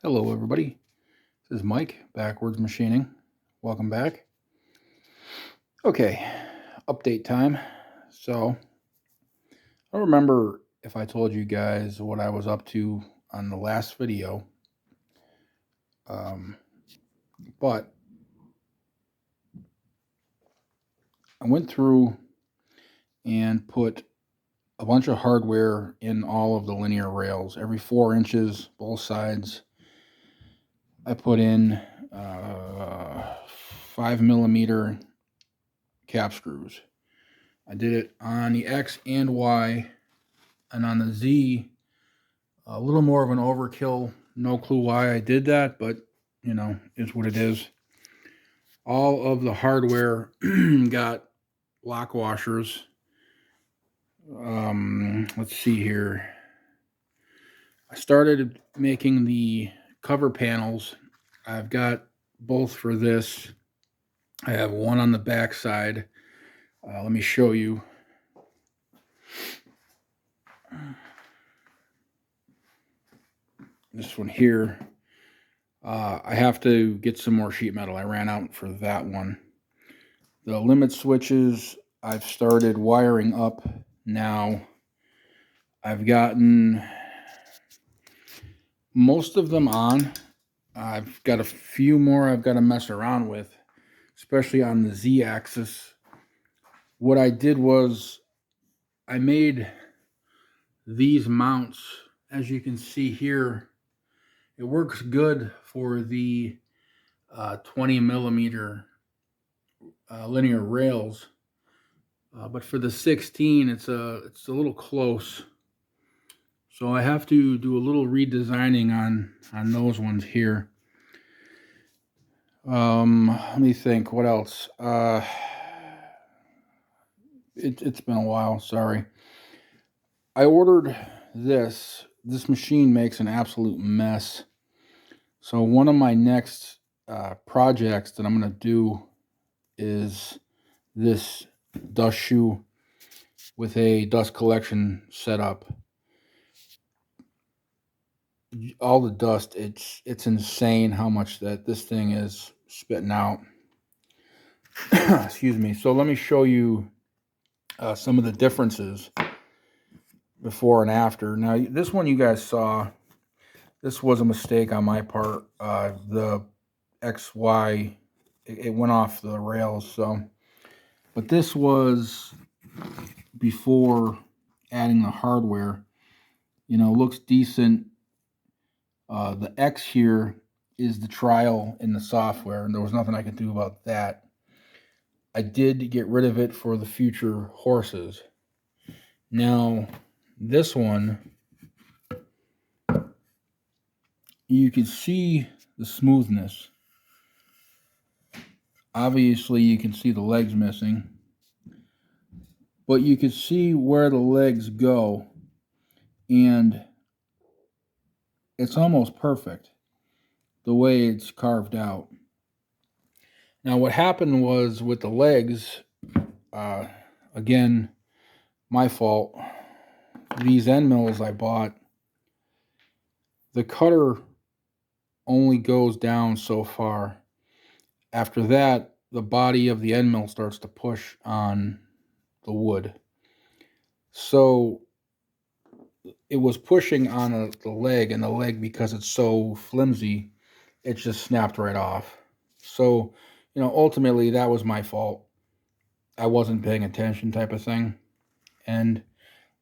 Hello everybody, this is Mike, Backwards Machining. Welcome back. Okay, update time. So, I don't remember if I told you guys what I was up to on the last video, but I went through and put a bunch of hardware in all of the linear rails. Every 4 inches, both sides, I put in 5mm cap screws. I did it on the X and Y, and on the Z, a little more of an overkill. No clue why I did that, but you know, it's what it is. All of the hardware got lock washers. Let's see here. I started making the cover panels. I've got both for this. I have one on the back side. Let me show you. This one here. I have to get some more sheet metal. I ran out for that one. The limit switches I've started wiring up now. I've gotten most of them on. I've got a few more I've got to mess around with, especially on the Z-axis. What I did was I made these mounts. As you can see here, it works good for the 20mm linear rails, but for the 16 it's a little close, so I have to do a little redesigning on those ones here. Let me think what else. It's been a while, sorry. I ordered this machine makes an absolute mess, so one of my next projects that I'm going to do is this dust shoe with a dust collection setup. All the dust, it's insane how much that this thing is spitting out. Excuse me. So let me show you some of the differences before and after. Now this one you guys saw, this was a mistake on my part. The XY, it went off the rails. So, but this was before adding the hardware. You know, looks decent. The X here is the trial in the software, and there was nothing I could do about that. I did get rid of it for the future horses. Now, this one, you can see the smoothness. Obviously, you can see the legs missing, but you can see where the legs go, and it's almost perfect the way it's carved out. Now what happened was with the legs, again, my fault, these end mills I bought, the cutter only goes down so far. After that, the body of the end mill starts to push on the wood. So it was pushing on the leg, and the leg, because it's so flimsy, it just snapped right off. So, you know, ultimately that was my fault. I wasn't paying attention, type of thing. And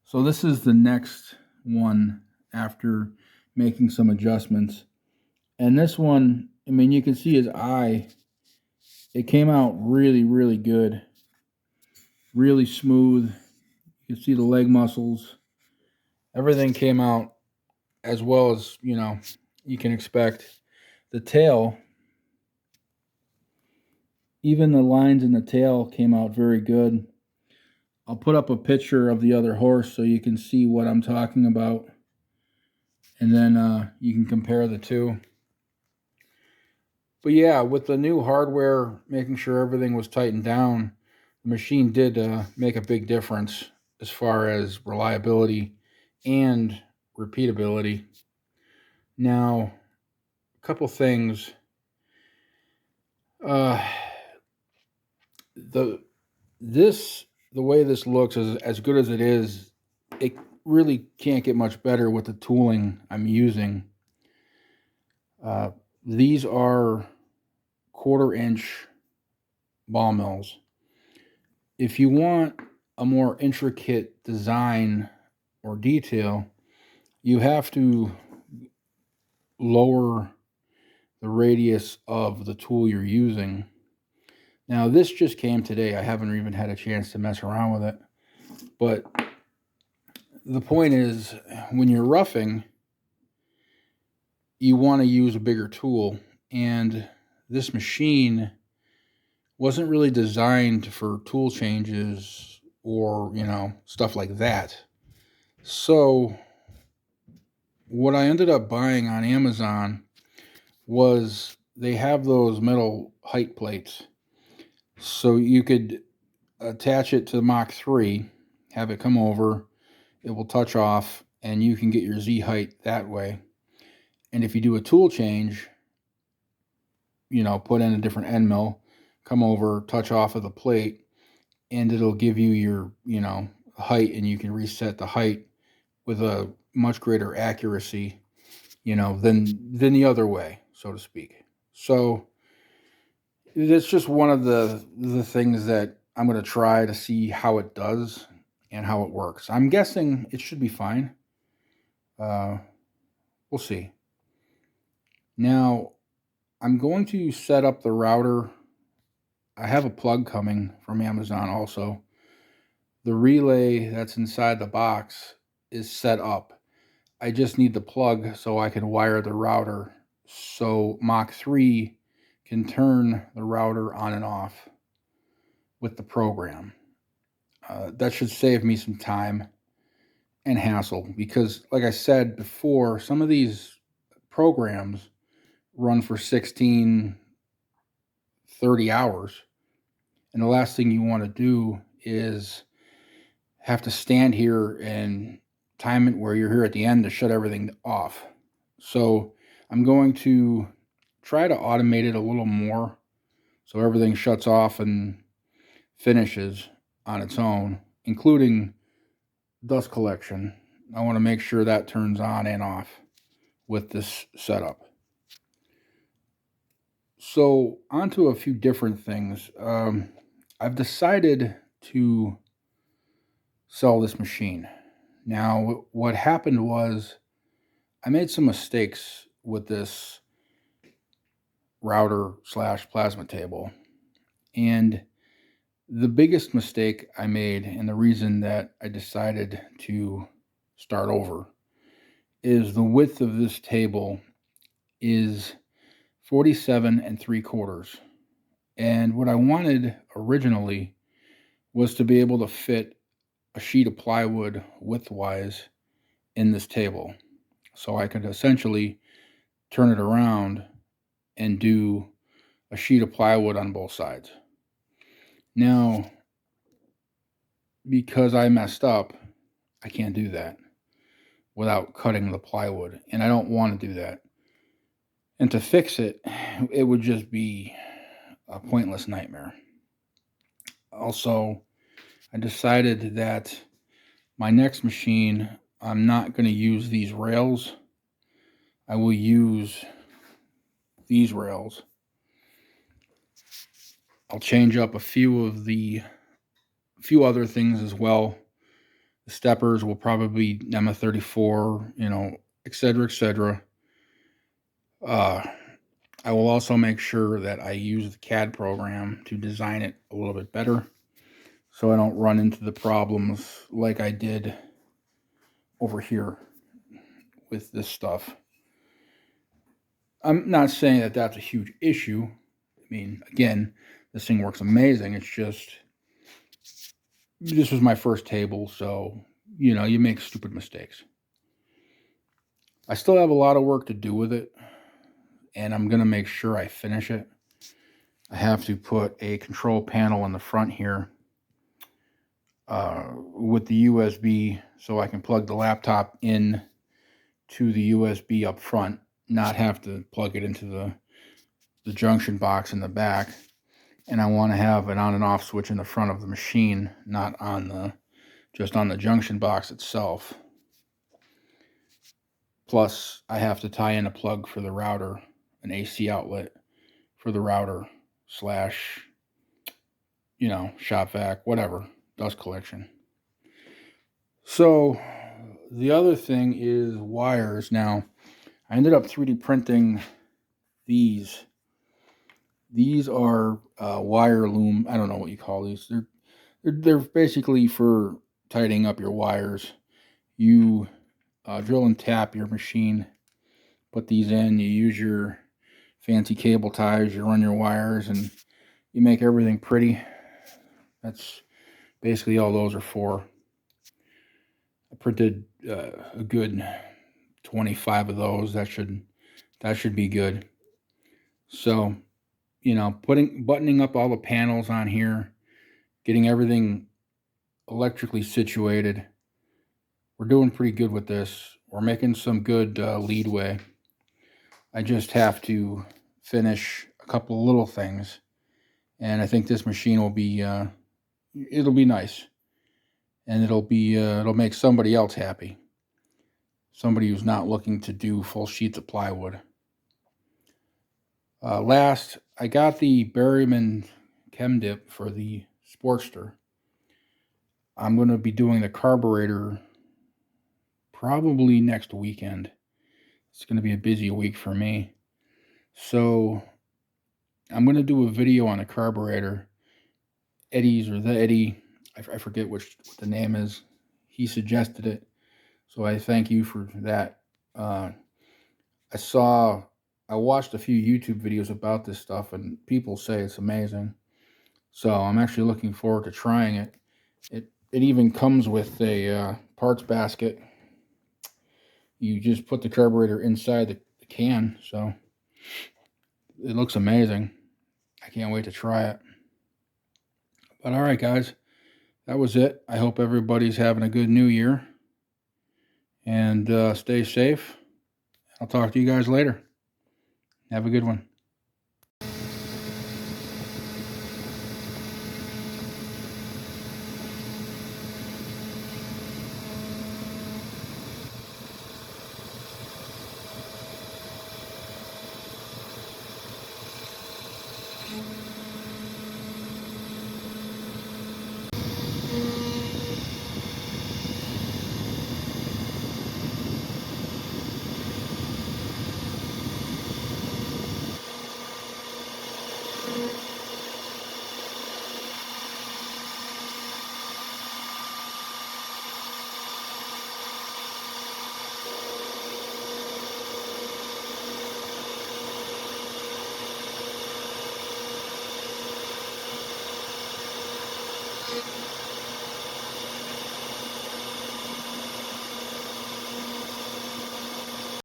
so this is the next one after making some adjustments. And this one, I mean, you can see his eye. It came out really, really good. Really smooth. You can see the leg muscles. Everything came out as well as, you know, you can expect. The tail, even the lines in the tail came out very good. I'll put up a picture of the other horse so you can see what I'm talking about. And then you can compare the two. But yeah, with the new hardware, making sure everything was tightened down, the machine did make a big difference as far as reliability and repeatability. Now, couple things. Uh, the way this looks is as good as it is. It really can't get much better with the tooling I'm using. These are 1/4-inch ball mills. If you want a more intricate design or detail, you have to lower the radius of the tool you're using. Now, this just came today. I haven't even had a chance to mess around with it. But the point is, when you're roughing, you want to use a bigger tool. And this machine wasn't really designed for tool changes or, stuff like that. So what I ended up buying on Amazon was they have those metal height plates. So you could attach it to the Mach 3, have it come over, it will touch off, and you can get your Z height that way. And if you do a tool change, put in a different end mill, come over, touch off of the plate, and it'll give you your, height, and you can reset the height with a much greater accuracy, than the other way, so to speak. So it's just one of the things that I'm going to try to see how it does and how it works. I'm guessing it should be fine. We'll see. Now, I'm going to set up the router. I have a plug coming from Amazon also. The relay that's inside the box is set up. I just need the plug so I can wire the router so Mach 3 can turn the router on and off with the program. That should save me some time and hassle because, like I said before, some of these programs run for 16, 30 hours. And the last thing you want to do is have to stand here and time it where you're here at the end to shut everything off. So I'm going to try to automate it a little more so everything shuts off and finishes on its own, including dust collection. I want to make sure that turns on and off with this setup. So on to a few different things. I've decided to sell this machine. Now, what happened was I made some mistakes with this router / plasma table. And the biggest mistake I made, and the reason that I decided to start over, is the width of this table is 47 3/4. And what I wanted originally was to be able to fit a sheet of plywood widthwise in this table. So I could essentially turn it around and do a sheet of plywood on both sides. Now, because I messed up, I can't do that without cutting the plywood, and I don't want to do that. And to fix it, it would just be a pointless nightmare. Also, I decided that my next machine, I'm not going to use these rails. I will use these rails. I'll change up a few other things as well. The steppers will probably be NEMA 34, etc., etc. I will also make sure that I use the CAD program to design it a little bit better so I don't run into the problems like I did over here with this stuff. I'm not saying that that's a huge issue. I mean, again, this thing works amazing. It's just, this was my first table, so, you make stupid mistakes. I still have a lot of work to do with it, and I'm going to make sure I finish it. I have to put a control panel in the front here with the USB so I can plug the laptop in to the USB up front. not have to plug it into the junction box in the back. And I want to have an on and off switch in the front of the machine, not on just on the junction box itself. Plus, I have to tie in a plug for the router, an AC outlet for the router slash, shop vac, whatever, dust collection. So the other thing is wires. Now, I ended up 3D printing these. These are wire loom. I don't know what you call these. They're basically for tightening up your wires. You drill and tap your machine, put these in, you use your fancy cable ties, you run your wires, and you make everything pretty. That's basically all those are for. I printed a good 25 of those. That should be good. So, buttoning up all the panels on here, getting everything electrically situated. We're doing pretty good with this. We're making some good leadway. I just have to finish a couple of little things, and I think this machine will be it'll be nice, and it'll make somebody else happy. Somebody who's not looking to do full sheets of plywood. Last, I got the Berryman Chem Dip for the Sportster. I'm going to be doing the carburetor probably next weekend. It's going to be a busy week for me. So I'm going to do a video on the carburetor. Eddie, I forget what the name is. He suggested it. So I thank you for that. I watched a few YouTube videos about this stuff, and people say it's amazing. So I'm actually looking forward to trying it. It even comes with a parts basket. You just put the carburetor inside the can, so it looks amazing. I can't wait to try it. But all right, guys, that was it. I hope everybody's having a good new year, and stay safe. I'll talk to you guys later. Have a good one.